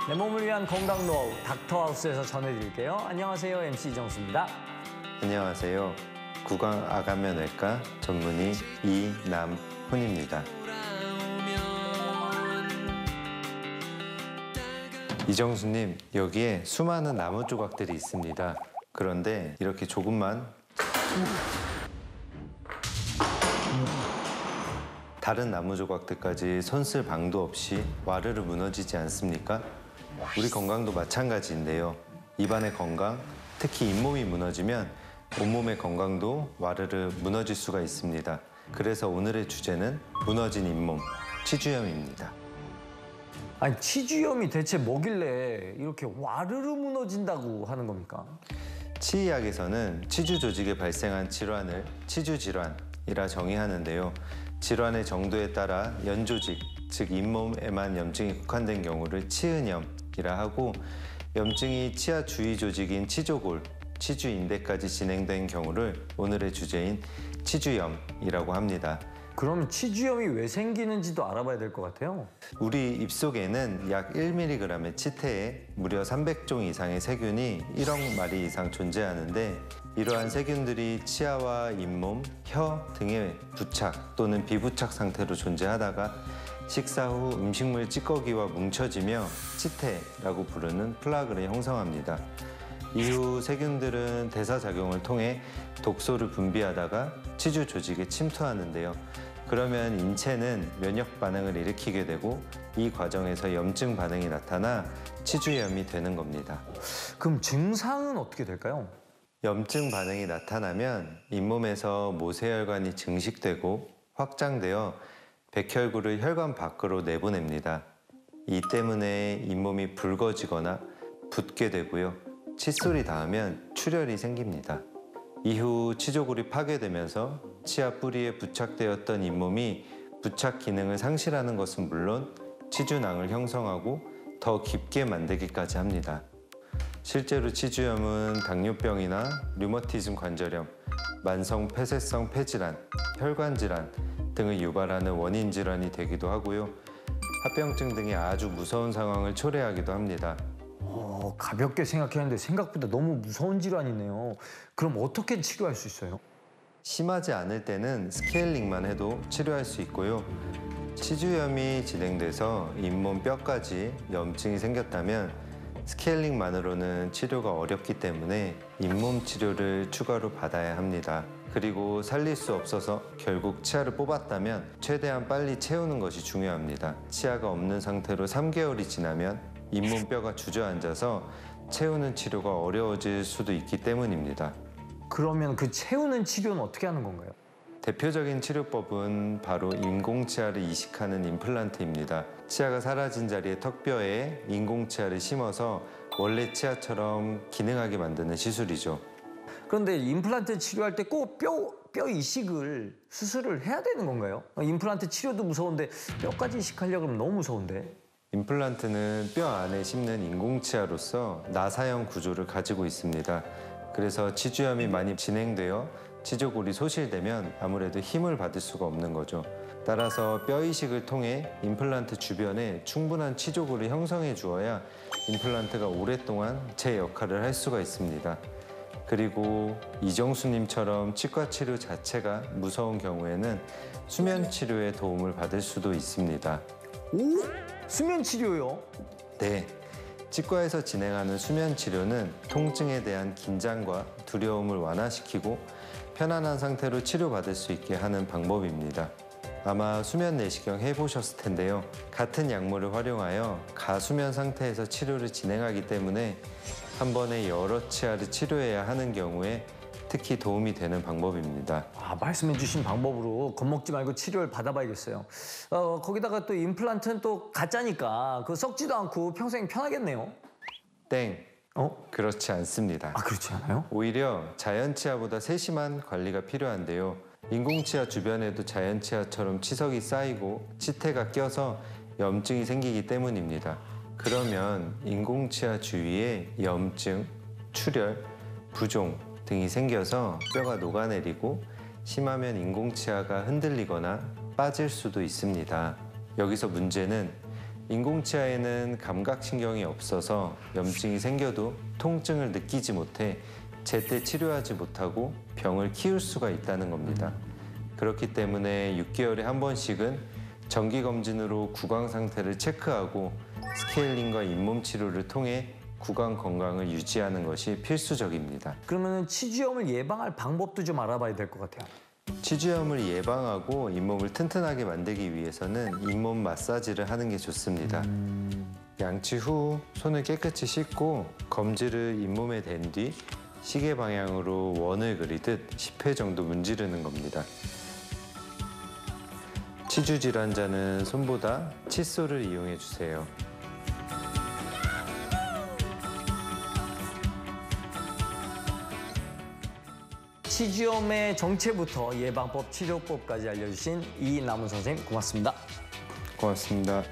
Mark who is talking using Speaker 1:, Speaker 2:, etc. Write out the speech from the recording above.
Speaker 1: 내 몸을 위한 건강 노하우 닥터하우스에서 전해드릴게요. 안녕하세요, MC 이정수입니다.
Speaker 2: 안녕하세요. 구강암면외과 전문의 이남훈입니다. 이정수님, 여기에 수많은 나무 조각들이 있습니다. 그런데 이렇게 조금만 다른 나무 조각들까지 손쓸 방도 없이 와르르 무너지지 않습니까? 우리 건강도 마찬가지인데요. 입안의 건강, 특히 잇몸이 무너지면 온몸의 건강도 와르르 무너질 수가 있습니다. 그래서 오늘의 주제는 무너진 잇몸, 치주염입니다.
Speaker 1: 아니, 치주염이 대체 뭐길래 이렇게 와르르 무너진다고 하는 겁니까?
Speaker 2: 치의학에서는 치주 조직에 발생한 질환을 치주 질환이라 정의하는데요. 질환의 정도에 따라 연조직, 즉 잇몸에만 염증이 국한된 경우를 치은염이라 하고, 염증이 치아 주위 조직인 치조골, 치주인대까지 진행된 경우를 오늘의 주제인 치주염이라고 합니다.
Speaker 1: 그럼 치주염이 왜 생기는지도 알아봐야 될 것 같아요.
Speaker 2: 우리 입속에는 약 1mg의 치태에 무려 300종 이상의 세균이 1억 마리 이상 존재하는데, 이러한 세균들이 치아와 잇몸, 혀 등에 부착 또는 비부착 상태로 존재하다가 식사 후 음식물 찌꺼기와 뭉쳐지며 치태라고 부르는 플라그를 형성합니다. 이후 세균들은 대사작용을 통해 독소를 분비하다가 치주 조직에 침투하는데요. 그러면 인체는 면역 반응을 일으키게 되고, 이 과정에서 염증 반응이 나타나 치주염이 되는 겁니다.
Speaker 1: 그럼 증상은 어떻게 될까요?
Speaker 2: 염증 반응이 나타나면 잇몸에서 모세혈관이 증식되고 확장되어 백혈구를 혈관 밖으로 내보냅니다. 이 때문에 잇몸이 붉어지거나 붓게 되고요. 칫솔이 닿으면 출혈이 생깁니다. 이후 치조골이 파괴되면서 치아 뿌리에 부착되었던 잇몸이 부착 기능을 상실하는 것은 물론 치주낭을 형성하고 더 깊게 만들기까지 합니다. 실제로 치주염은 당뇨병이나 류머티즘 관절염, 만성 폐쇄성 폐질환, 혈관질환 등을 유발하는 원인 질환이 되기도 하고요. 합병증 등의 아주 무서운 상황을 초래하기도 합니다.
Speaker 1: 가볍게 생각했는데 생각보다 너무 무서운 질환이네요. 그럼 어떻게 치료할 수 있어요?
Speaker 2: 심하지 않을 때는 스케일링만 해도 치료할 수 있고요. 치주염이 진행돼서 잇몸 뼈까지 염증이 생겼다면 스케일링만으로는 치료가 어렵기 때문에 잇몸 치료를 추가로 받아야 합니다. 그리고 살릴 수 없어서 결국 치아를 뽑았다면 최대한 빨리 채우는 것이 중요합니다. 치아가 없는 상태로 3개월이 지나면 잇몸뼈가 주저앉아서 채우는 치료가 어려워질 수도 있기 때문입니다.
Speaker 1: 그러면 그 채우는 치료는 어떻게 하는 건가요?
Speaker 2: 대표적인 치료법은 바로 인공치아를 이식하는 임플란트입니다. 치아가 사라진 자리에 턱뼈에 인공치아를 심어서 원래 치아처럼 기능하게 만드는 시술이죠.
Speaker 1: 그런데 임플란트 치료할 때 꼭 뼈 이식을 수술을 해야 되는 건가요? 임플란트 치료도 무서운데 뼈까지 이식하려고 하면 너무 무서운데.
Speaker 2: 임플란트는 뼈 안에 심는 인공치아로서 나사형 구조를 가지고 있습니다. 그래서 치주염이 많이 진행되어 치조골이 소실되면 아무래도 힘을 받을 수가 없는 거죠. 따라서 뼈 이식을 통해 임플란트 주변에 충분한 치조골을 형성해 주어야 임플란트가 오랫동안 제 역할을 할 수가 있습니다. 그리고 이정수님처럼 치과 치료 자체가 무서운 경우에는 수면 치료의 도움을 받을 수도 있습니다.
Speaker 1: 오? 수면 치료요?
Speaker 2: 네. 치과에서 진행하는 수면 치료는 통증에 대한 긴장과 두려움을 완화시키고 편안한 상태로 치료받을 수 있게 하는 방법입니다. 아마 수면 내시경 해보셨을 텐데요. 같은 약물을 활용하여 가수면 상태에서 치료를 진행하기 때문에 한 번에 여러 치아를 치료해야 하는 경우에 특히 도움이 되는 방법입니다.
Speaker 1: 말씀해 주신 방법으로 겁먹지 말고 치료를 받아봐야겠어요. 거기다가 또 임플란트는 또 가짜니까 그거 썩지도 않고 평생 편하겠네요.
Speaker 2: 땡. 그렇지 않습니다.
Speaker 1: 그렇지 않아요?
Speaker 2: 오히려 자연 치아보다 세심한 관리가 필요한데요. 인공치아 주변에도 자연 치아처럼 치석이 쌓이고 치태가 껴서 염증이 생기기 때문입니다. 그러면 인공치아 주위에 염증, 출혈, 부종 등이 생겨서 뼈가 녹아내리고 심하면 인공치아가 흔들리거나 빠질 수도 있습니다. 여기서 문제는 인공치아에는 감각신경이 없어서 염증이 생겨도 통증을 느끼지 못해 제때 치료하지 못하고 병을 키울 수가 있다는 겁니다. 그렇기 때문에 6개월에 한 번씩은 정기검진으로 구강 상태를 체크하고 스케일링과 잇몸 치료를 통해 구강 건강을 유지하는 것이 필수적입니다.
Speaker 1: 그러면 치주염을 예방할 방법도 좀 알아봐야 될 것 같아요.
Speaker 2: 치주염을 예방하고 잇몸을 튼튼하게 만들기 위해서는 잇몸 마사지를 하는 게 좋습니다. 양치 후 손을 깨끗이 씻고 검지를 잇몸에 댄 뒤 시계 방향으로 원을 그리듯 10회 정도 문지르는 겁니다. 치주 질환자는 손보다 칫솔을 이용해 주세요.
Speaker 1: 치주염의 정체부터 예방법, 치료법까지 알려주신 이남은 선생님 고맙습니다.
Speaker 2: 고맙습니다.